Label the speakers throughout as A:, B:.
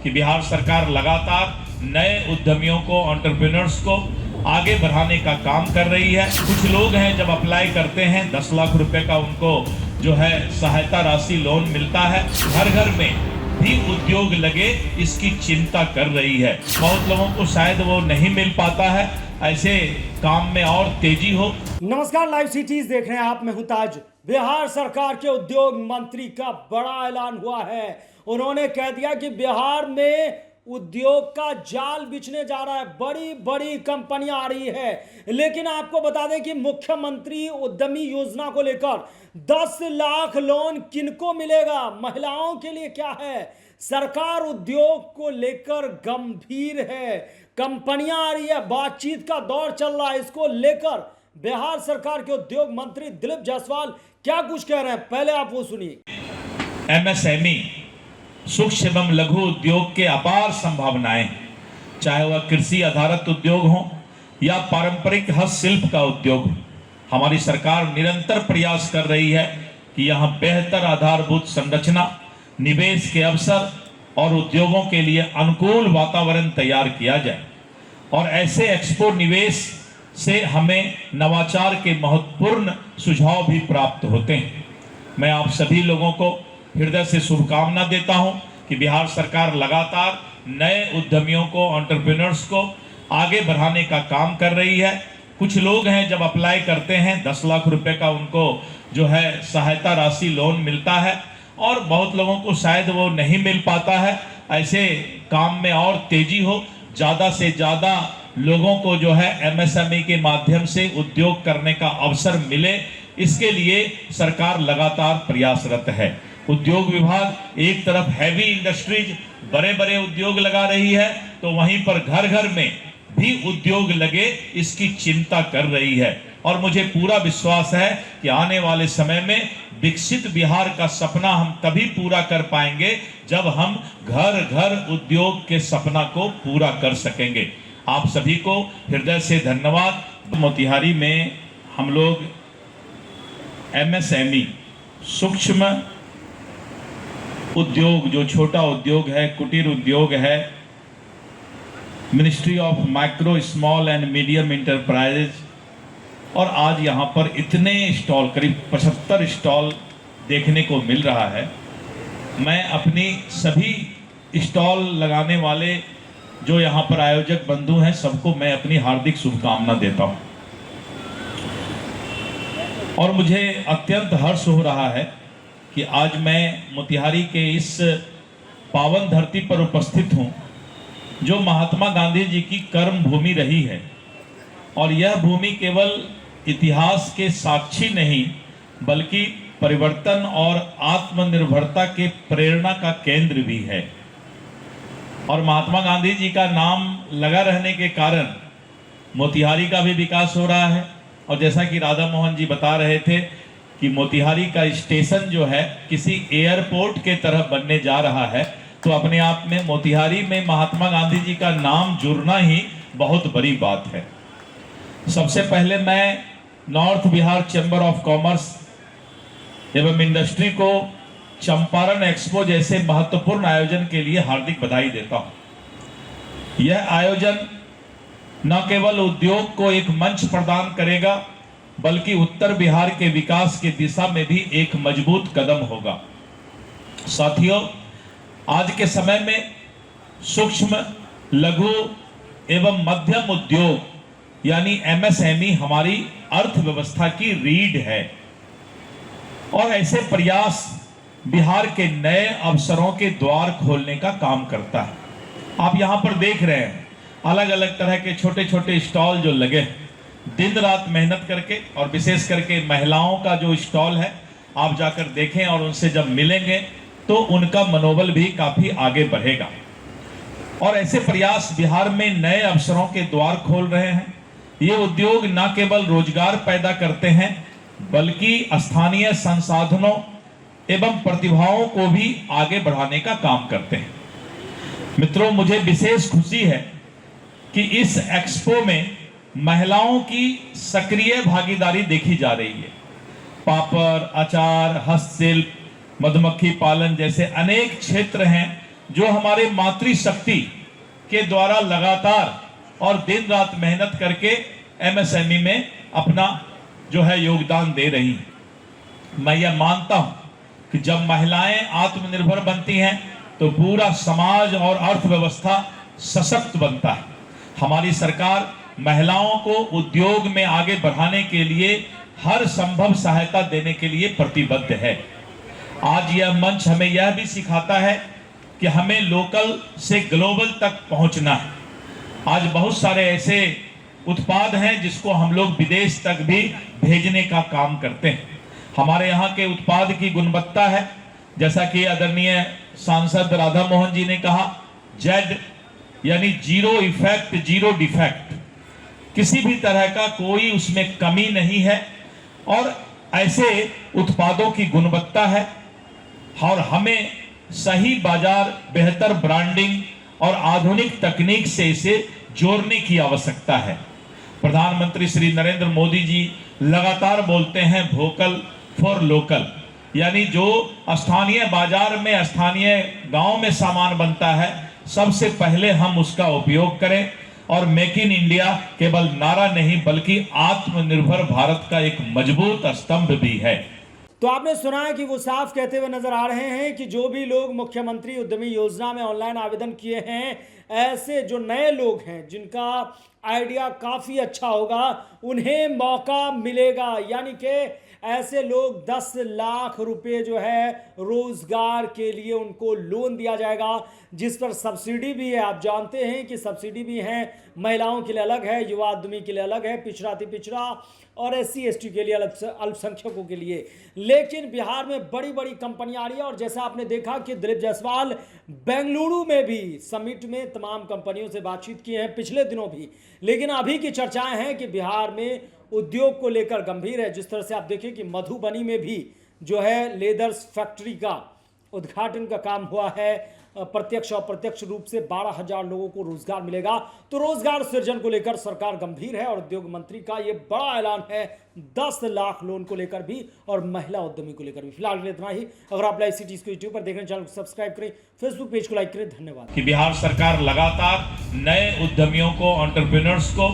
A: कि बिहार सरकार लगातार नए उद्यमियों को, एंटरप्रेन्योर्स को आगे बढ़ाने का काम कर रही है। कुछ लोग हैं जब अप्लाई करते हैं 10 लाख रुपए का उनको जो है सहायता राशि लोन मिलता है। घर घर में भी उद्योग लगे इसकी चिंता कर रही है। बहुत लोगों को शायद वो नहीं मिल पाता है, ऐसे काम में और तेजी हो।
B: नमस्कार, लाइव सिटीज देख रहे हैं आप। मैं हूं ताज। बिहार सरकार के उद्योग मंत्री का बड़ा ऐलान हुआ है। उन्होंने कह दिया कि बिहार में उद्योग का जाल बिछने जा रहा है, बड़ी बड़ी कंपनियां आ रही है। लेकिन आपको बता दें कि मुख्यमंत्री उद्यमी योजना को लेकर 10 लाख लोन किनको मिलेगा, महिलाओं के लिए क्या है, सरकार उद्योग को लेकर गंभीर है। कंपनियां आ रही है, बातचीत का दौर चल रहा है। इसको लेकर बिहार सरकार के उद्योग मंत्री दिलीप जायसवाल क्या कुछ कह रहे हैं, पहले आप वो सुनिए।
A: एमएसएमई, सूक्ष्म एवं लघु उद्योग के अपार संभावनाएं, चाहे वह कृषि आधारित उद्योग हो या पारंपरिक हस्तशिल्प का उद्योग हो, हमारी सरकार निरंतर प्रयास कर रही है कि यहां बेहतर आधारभूत संरचना, निवेश के अवसर और उद्योगों के लिए अनुकूल वातावरण तैयार किया जाए। और ऐसे एक्सपो निवेश से हमें नवाचार के महत्वपूर्ण सुझाव भी प्राप्त होते हैं। मैं आप सभी लोगों को हृदय से शुभकामना देता हूं कि बिहार सरकार लगातार नए उद्यमियों को, एंटरप्रेन्योर्स को आगे बढ़ाने का काम कर रही है। कुछ लोग हैं जब अप्लाई करते हैं 10 लाख रुपए का उनको जो है सहायता राशि लोन मिलता है, और बहुत लोगों को शायद वो नहीं मिल पाता है। ऐसे काम में और तेजी हो, ज़्यादा से ज़्यादा लोगों को जो है एमएसएमई के माध्यम से उद्योग करने का अवसर मिले, इसके लिए सरकार लगातार प्रयासरत है। उद्योग विभाग एक तरफ हैवी इंडस्ट्रीज, बड़े बड़े उद्योग लगा रही है, तो वहीं पर घर घर में भी उद्योग लगे इसकी चिंता कर रही है। और मुझे पूरा विश्वास है कि आने वाले समय में विकसित बिहार का सपना हम तभी पूरा कर पाएंगे जब हम घर घर उद्योग के सपना को पूरा कर सकेंगे। आप सभी को हृदय से धन्यवाद। मोतिहारी में हम लोग एमएसएमई, सूक्ष्म उद्योग, जो छोटा उद्योग है, कुटीर उद्योग है, ministry of micro small and medium enterprises, और आज यहाँ पर इतने स्टॉल, करीब 75 स्टॉल देखने को मिल रहा है। मैं अपनी सभी स्टॉल लगाने वाले जो यहाँ पर आयोजक बंधु हैं, सबको मैं अपनी हार्दिक शुभकामना देता हूँ। और मुझे अत्यंत हर्ष हो रहा है कि आज मैं मोतिहारी के इस पावन धरती पर उपस्थित हूँ, जो महात्मा गांधी जी की कर्म भूमि रही है। और यह भूमि केवल इतिहास के साक्षी नहीं, बल्कि परिवर्तन और आत्मनिर्भरता के प्रेरणा का केंद्र भी है। और महात्मा गांधी जी का नाम लगा रहने के कारण मोतिहारी का भी विकास हो रहा है। और जैसा कि राधा मोहन जी बता रहे थे कि मोतिहारी का स्टेशन जो है किसी एयरपोर्ट के तरह बनने जा रहा है, तो अपने आप में मोतिहारी में महात्मा गांधी जी का नाम जुड़ना ही बहुत बड़ी बात है। सबसे पहले मैं north Bihar chamber of commerce एवं इंडस्ट्री को चंपारण एक्सपो जैसे महत्वपूर्ण आयोजन के लिए हार्दिक बधाई देता हूं। यह आयोजन न केवल उद्योग को एक मंच प्रदान करेगा, बल्कि उत्तर बिहार के विकास की दिशा में भी एक मजबूत कदम होगा। साथियों, आज के समय में सूक्ष्म, लघु एवं मध्यम उद्योग यानी एमएसएमई हमारी अर्थव्यवस्था की रीढ़ है। और ऐसे प्रयास बिहार के नए अवसरों के द्वार खोलने का काम करता है। आप यहाँ पर देख रहे हैं अलग अलग तरह के छोटे छोटे स्टॉल जो लगे हैं, दिन रात मेहनत करके, और विशेष करके महिलाओं का जो स्टॉल है, आप जाकर देखें और उनसे जब मिलेंगे तो उनका मनोबल भी काफी आगे बढ़ेगा। और ऐसे प्रयास बिहार में नए अवसरों के द्वार खोल रहे हैं। ये उद्योग न केवल रोजगार पैदा करते हैं, बल्कि स्थानीय संसाधनों एवं प्रतिभाओं को भी आगे बढ़ाने का काम करते हैं। मित्रों, मुझे विशेष खुशी है कि इस एक्सपो में महिलाओं की सक्रिय भागीदारी देखी जा रही है। पापड़, अचार, हस्तशिल्प, मधुमक्खी पालन जैसे अनेक क्षेत्र हैं जो हमारे मातृशक्ति के द्वारा लगातार और दिन रात मेहनत करके एमएसएमई में अपना जो है योगदान दे रही हैं। मैं यह मानता हूं कि जब महिलाएं आत्मनिर्भर बनती हैं तो पूरा समाज और अर्थव्यवस्था सशक्त बनता है। हमारी सरकार महिलाओं को उद्योग में आगे बढ़ाने के लिए हर संभव सहायता देने के लिए प्रतिबद्ध है। आज यह मंच हमें यह भी सिखाता है कि हमें लोकल से ग्लोबल तक पहुंचना है। आज बहुत सारे ऐसे उत्पाद हैं जिसको हम लोग विदेश तक भी भेजने का काम करते हैं। हमारे यहाँ के उत्पाद की गुणवत्ता है, जैसा कि आदरणीय सांसद राधा मोहन जी ने कहा, जेड यानी जीरो इफेक्ट जीरो डिफेक्ट, किसी भी तरह का कोई उसमें कमी नहीं है और ऐसे उत्पादों की गुणवत्ता है। और हमें सही बाजार, बेहतर ब्रांडिंग और आधुनिक तकनीक से इसे जोड़ने की आवश्यकता है। प्रधानमंत्री श्री नरेंद्र मोदी जी लगातार बोलते हैं वोकल फॉर लोकल, यानी जो स्थानीय बाजार में, स्थानीय गांव में सामान बनता है, सबसे पहले हम उसका उपयोग करें। और मेक इन इंडिया केवल नारा नहीं बल्कि आत्मनिर्भर भारत का एक मजबूत स्तंभ भी है।
B: तो आपने सुना है कि वो साफ कहते हुए नजर आ रहे हैं कि जो भी लोग मुख्यमंत्री उद्यमी योजना में ऑनलाइन आवेदन किए हैं, ऐसे जो नए लोग हैं जिनका आइडिया काफ़ी अच्छा होगा, उन्हें मौका मिलेगा। यानी कि ऐसे लोग 10 लाख रुपए जो है रोजगार के लिए उनको लोन दिया जाएगा, जिस पर सब्सिडी भी है। आप जानते हैं कि सब्सिडी भी है, महिलाओं के लिए अलग है, युवा उद्यमी के लिए अलग है, पिछड़ा अति पिछड़ा और SC ST के लिए अलग, अल्पसंख्यकों के लिए। लेकिन बिहार में बड़ी बड़ी कंपनियां आ रही है और जैसा आपने देखा कि दिलीप जायसवाल बेंगलुरु में भी समिट में तमाम कंपनियों से बातचीत की है पिछले दिनों भी। लेकिन अभी की चर्चाएं हैं कि बिहार में उद्योग को लेकर गंभीर है। जिस तरह से आप देखिए कि मधुबनी में भी जो है लेदर्स फैक्ट्री का उद्घाटन का काम हुआ है, प्रत्यक्ष और अप्रत्यक्ष रूप से 12,000 लोगों को रोजगार मिलेगा। तो रोजगार सृजन को लेकर सरकार गंभीर है और उद्योग मंत्री का ये बड़ा ऐलान है 10 लाख लोन को लेकर भी और महिला उद्यमी को लेकर भी। फिलहाल इतना ही। अगर आप लाइव सिटीज को यूट्यूब पर देख रहे हैं, चैनल को सब्सक्राइब करें, फेसबुक पेज को लाइक करें। धन्यवाद।
A: कि बिहार सरकार लगातार नए उद्यमियों को, एंटरप्रेन्योर्स को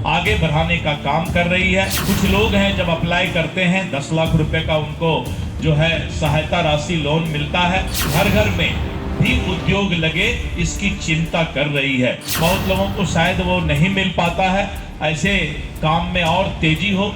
A: आगे बढ़ाने का काम कर रही है। कुछ लोग हैं जब अप्लाई करते हैं 10 लाख रुपए का उनको जो है सहायता राशि लोन मिलता है। घर घर में भी उद्योग लगे, इसकी चिंता कर रही है। बहुत लोगों को शायद वो नहीं मिल पाता है। ऐसे काम में और तेजी हो,